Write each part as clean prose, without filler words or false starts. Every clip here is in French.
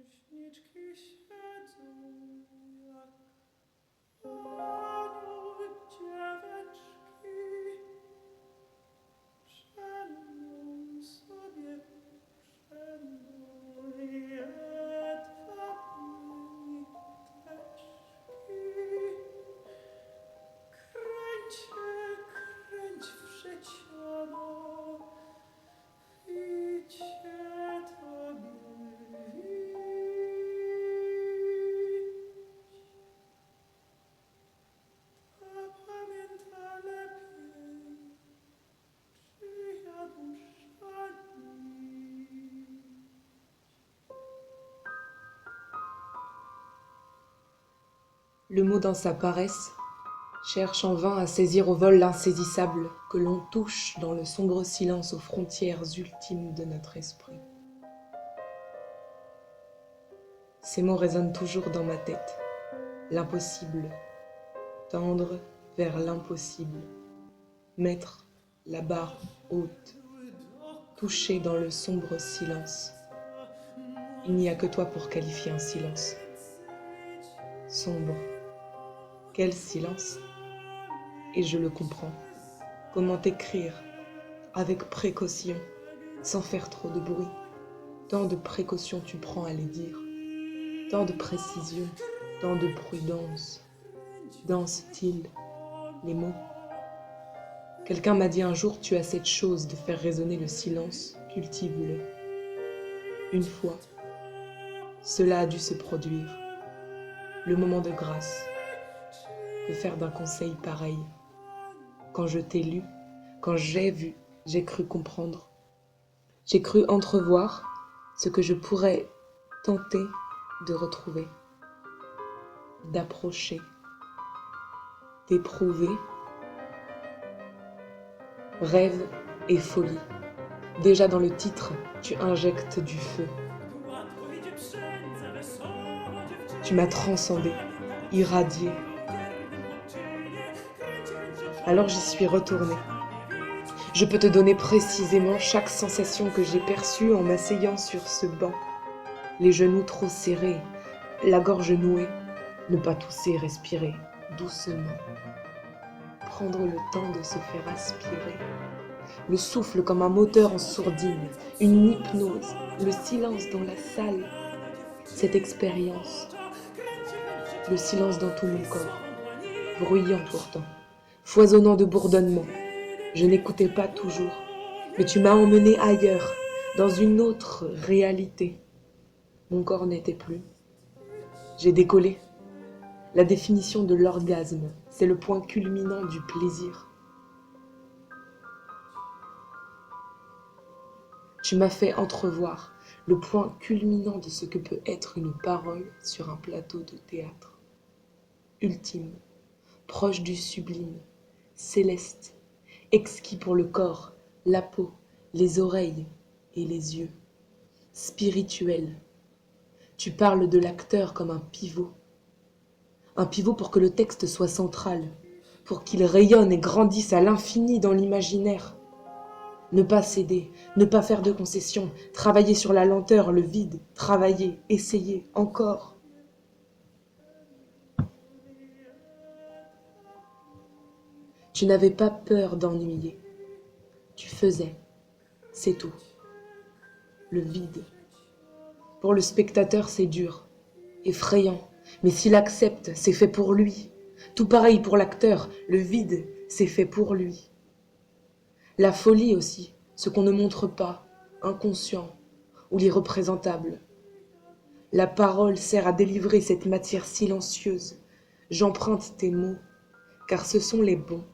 Księżniczki siedzą jak anioły dzieweczki, przemną sobie przemną jedwabne niteczki. Kręć się, kręć wrzeciono, idzie tobie wić. A pamięta lepiej, czyja dusza nić. Le mot dans sa paresse cherche en vain à saisir au vol l'insaisissable que l'on touche dans le sombre silence aux frontières ultimes de notre esprit. Ces mots résonnent toujours dans ma tête. L'impossible, tendre vers l'impossible, mettre la barre haute, toucher dans le sombre silence. Il n'y a que toi pour qualifier un silence. Sombre, quel silence! Et je le comprends. Comment écrire avec précaution, sans faire trop de bruit? Tant de précautions tu prends à les dire, tant de précision, tant de prudence. Dansent-ils les mots? Quelqu'un m'a dit un jour, tu as cette chose de faire résonner le silence, cultive-le. Une fois, cela a dû se produire. Le moment de grâce. Que faire d'un conseil pareil? Quand je t'ai lu, quand j'ai vu, j'ai cru comprendre. J'ai cru entrevoir ce que je pourrais tenter de retrouver, d'approcher, d'éprouver. Rêve et folie. Déjà dans le titre, tu injectes du feu. Tu m'as transcendé, irradié. Alors j'y suis retournée. Je peux te donner précisément chaque sensation que j'ai perçue en m'asseyant sur ce banc. Les genoux trop serrés, la gorge nouée, ne pas tousser, respirer doucement. Prendre le temps de se faire aspirer. Le souffle comme un moteur en sourdine, une hypnose, le silence dans la salle. Cette expérience, le silence dans tout mon corps, bruyant pourtant, foisonnant de bourdonnement. Je n'écoutais pas toujours, mais tu m'as emmené ailleurs, dans une autre réalité. Mon corps n'était plus. J'ai décollé. La définition de l'orgasme, c'est le point culminant du plaisir. Tu m'as fait entrevoir le point culminant de ce que peut être une parole sur un plateau de théâtre. Ultime, proche du sublime, céleste, exquis pour le corps, la peau, les oreilles et les yeux. Spirituel. Tu parles de l'acteur comme un pivot. Un pivot pour que le texte soit central, pour qu'il rayonne et grandisse à l'infini dans l'imaginaire. Ne pas céder, ne pas faire de concessions, travailler sur la lenteur, le vide, travailler, essayer, encore. Tu n'avais pas peur d'ennuyer. Tu faisais, c'est tout. Le vide. Pour le spectateur, c'est dur, effrayant, mais s'il accepte, c'est fait pour lui. Tout pareil pour l'acteur, le vide, c'est fait pour lui. La folie aussi, ce qu'on ne montre pas, inconscient ou l'irreprésentable. La parole sert à délivrer cette matière silencieuse. J'emprunte tes mots, car ce sont les bons.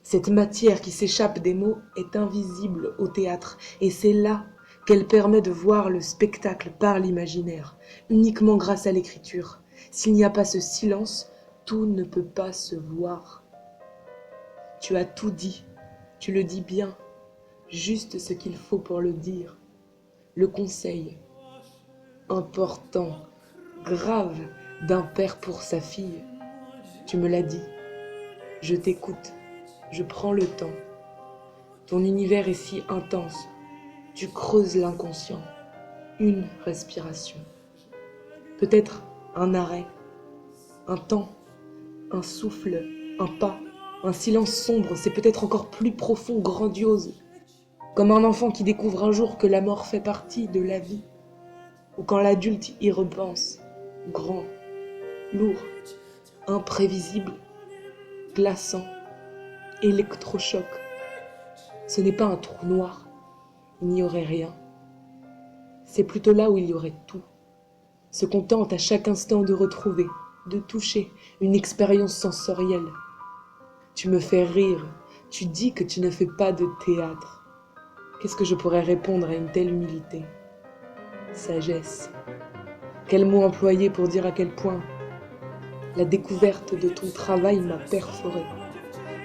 Cette matière qui s'échappe des mots est invisible au théâtre, et c'est là qu'elle permet de voir le spectacle par l'imaginaire, uniquement grâce à l'écriture. S'il n'y a pas ce silence, tout ne peut pas se voir. Tu as tout dit, tu le dis bien, juste ce qu'il faut pour le dire. Le conseil, important, grave, d'un père pour sa fille. Tu me l'as dit, je t'écoute, je prends le temps. Ton univers est si intense, tu creuses l'inconscient. Une respiration, Peut-être un arrêt, un temps, un souffle, un pas, un silence sombre, c'est peut-être encore plus profond, grandiose, comme un enfant qui découvre un jour que la mort fait partie de la vie, ou quand l'adulte y repense, grand, lourd, imprévisible, glaçant, électrochoc. Ce n'est pas un trou noir, il n'y aurait rien. C'est plutôt là où il y aurait tout. Se contente à chaque instant de retrouver, de toucher une expérience sensorielle. Tu me fais rire, tu dis que tu ne fais pas de théâtre. Qu'est-ce que je pourrais répondre à une telle humilité? Sagesse. Quel mot employer pour dire à quel point la découverte de ton travail m'a perforé.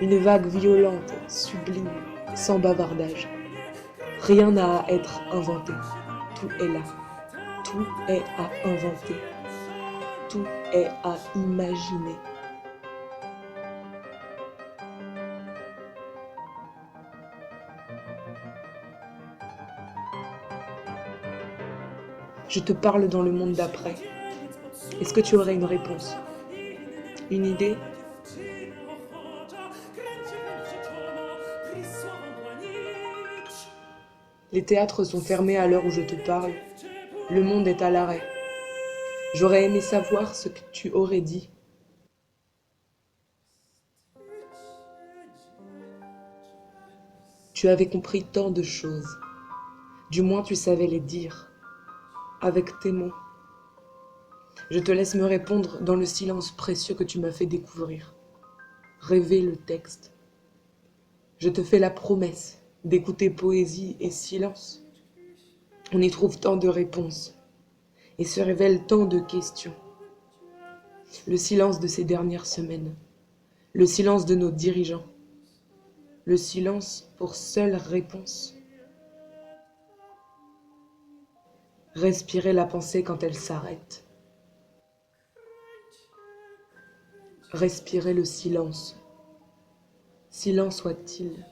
Une vague violente, sublime, sans bavardage. Rien n'a à être inventé. Tout est là. Tout est à inventer. Tout est à imaginer. Je te parle dans le monde d'après. Est-ce que tu aurais une réponse? Une idée? Les théâtres sont fermés à l'heure où je te parle. Le monde est à l'arrêt. J'aurais aimé savoir ce que tu aurais dit. Tu avais compris tant de choses. Du moins tu savais les dire. Avec tes mots. Je te laisse me répondre dans le silence précieux que tu m'as fait découvrir. Rêver le texte. Je te fais la promesse d'écouter poésie et silence. On y trouve tant de réponses et se révèlent tant de questions. Le silence de ces dernières semaines, le silence de nos dirigeants, le silence pour seule réponse. Respirer la pensée quand elle s'arrête. Respirer le silence. Silence soit-il.